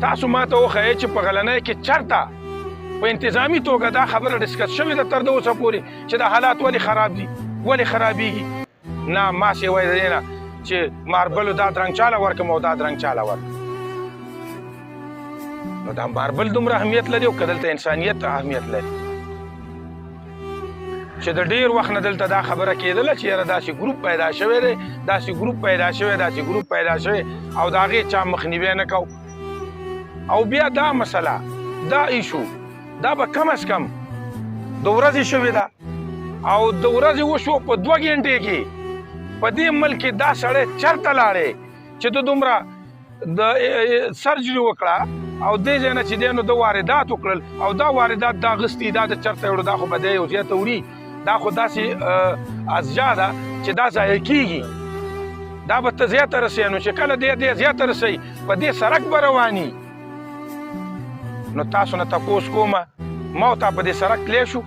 تاسو ما ته وښایئ چې په غلنۍ کې چېرته په انتظامي توګه دا خبره ډسکس شوې ده تر د اوسه پورې چې دا حالات ولې خراب دي ولې خرابېږي نه ما سې وایي د دې نه چې ماربلو دا درنګ چاله ورکړم او دا درنګ چاله ورکړم نو دا ماربل دومره اهمیت لري او که دلته انسانیت اهمیت لري چې د ډېر وخت نه دلته دا خبره کېدله چې یاره داسې ګروپ پیدا شوی دی داسې ګروپ پیدا شوی داسې ګروپ پیدا شوی او د هغې چا مخنیوی نه کو او بیا دا مسله دا ایشو دا به کم از کم د ورځې شوې ده او د ورځې وشو په 2 غنټې کې په دې ملک کې دا سړی چېرته لاړی چې د دومره د سرجري وکړه او دې ځای نه چې دی نو د واردات وکړل او دا واردات دا اغستي دا د چېرته وړو دا خو به دی یو ځای ته وړي دا خو داسې ازجا ده چې دا ضایع کېږي دا به ته ځای ته رسوي نو چې کله دې ځای ته رسوي په دې سړک به رواني نو تاسو نه تپوس کومه ما ته په دې سړک تللی شو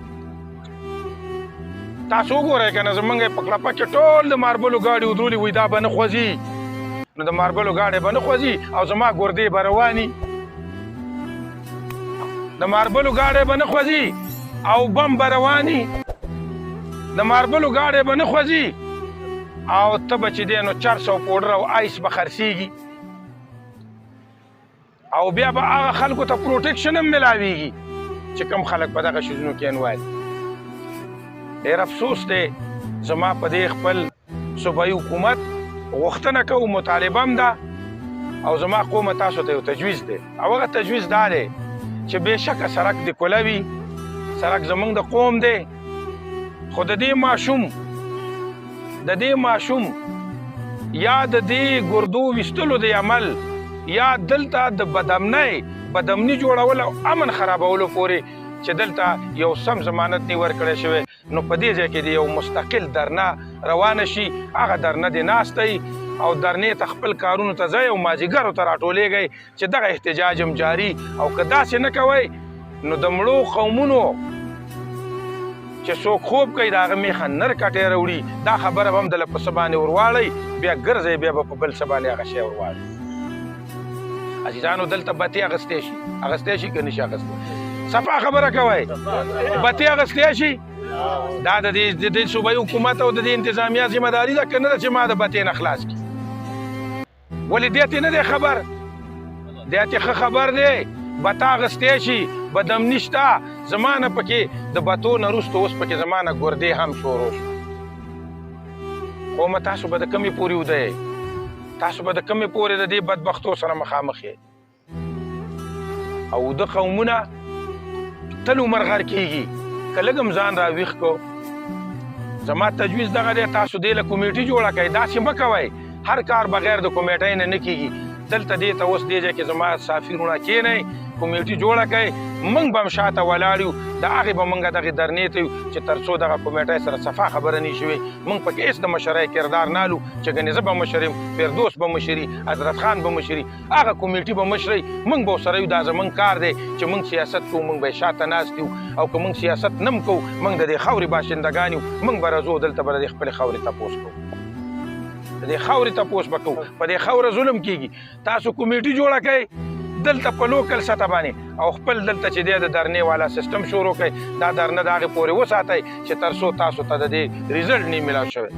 تاسو وګورئ که نه زمونږ یې په کړپه کې ټول د ماربلو ګاډي ودرولي وي دا به نه خوځي نو د ماربلو ګاډی به نه خوځي او زما ګردې به رواني د ماربلو ګاډی به نه خوځي او بم به رواني د ماربلو ګاډی به نه خوځي او ته به چې دی نو 400 پوډر او آیس به خرڅېږي او بیا به هغه خلکو ته پروټیکشن هم ملاویږي چې کوم خلک په دغه شیزونو کې انوالي ډېر افسوس دی زما په دې خپل صوبایي حکومت غوښتنه کوو مطالبه هم ده او زما قوم تاسو ته یو تجویز دی او هغه تجویز دا دی چې بېشکه سړک د کوله وي سړک زموږ د قوم دی خو د دې ماشوم یا د دې ګردو ویستلو د عمل یا دلته د بدامني جوړول او امن خرابولو پورې چې دلته یو سم ضمانت نه ورکړی شوی نو په دې ځای کې د یو مستقل درنه روانه شي هغه درنه دې ناستی او درنې ته خپل کارونو ته ځئ او مازدیګرو ته راټولېږئ چې دغه احتجاج هم جاري او که داسې نه کوئ نو د مړو قومونو چې څوک خوب کوي د هغه میخه نر کټی راوړي دا خبره به هم دله په څه باندې ورواړئ بیا ګرځئ بیا به په بل څه باندې هغه شی ورواړئ عزیزانو دلته بتې اخیستی شي که نه شي اخیستی صفا خبره کوئ بتې اخیستی شي دا د دې صوبایي حکومت او د دې انتظامیه ذمه داري ده که نه ده چې ما د بتې نه خلاص کړي ولې دې ته نه دی خبر دې ته ښه خبر دی بته اخیستی شي بدم نشته زما نه پکې د بتو نه وروسته اوس پکې زما نه ګردې هم شروع شو قومه تاسو به د کمې پورې ودئ تاسو به د کمې پورې د دې بدبختو سره مخامخ یې او د قومونه تل عمر غر کېږي که لږ هم ځان راویښ کو زما تجویز دغه دی تاسو دې له کمیټي جوړه کړئ داسې مه کوئ هر کار بغیر د کمیټۍ نه کېږي دلته دې ته اوس دې ځای کې زما سفیرونه کېنئ کمیټي جوړه کړئ موږ به هم شاته ولاړ یو د هغې به موږ دغې درنې ته یو چې تر څو دغه کمیټۍ سره صفا خبره نه شوې موږ پکې هېڅ د مشرۍ کردار نه لو چې ګنې زه به مشر یم فردوس به مشري حضرت خان به مشري هغه کمیټي به مشرئ موږ به ورسره یو دا زموږ کار دی چې موږ سیاست کوو موږ به یې شاته ناست یو او که موږ سیاست نه هم کوو موږ د دې خاورې باشندګان یو موږ به راځو دلته به د دې خپلې خاورې تپوس کوو د دې خاورې تپوس به کوو په دې خاوره ظلم کېږي تاسو کمیټي جوړه کړئ دلته په لوکل سطح باندې او خپل دلته چې دی د درنې والا سیستم شروع کړئ دا درنه د هغې پورې وساتئ چې تر څو تاسو ته د دې ریزلټ نه میلاو شوی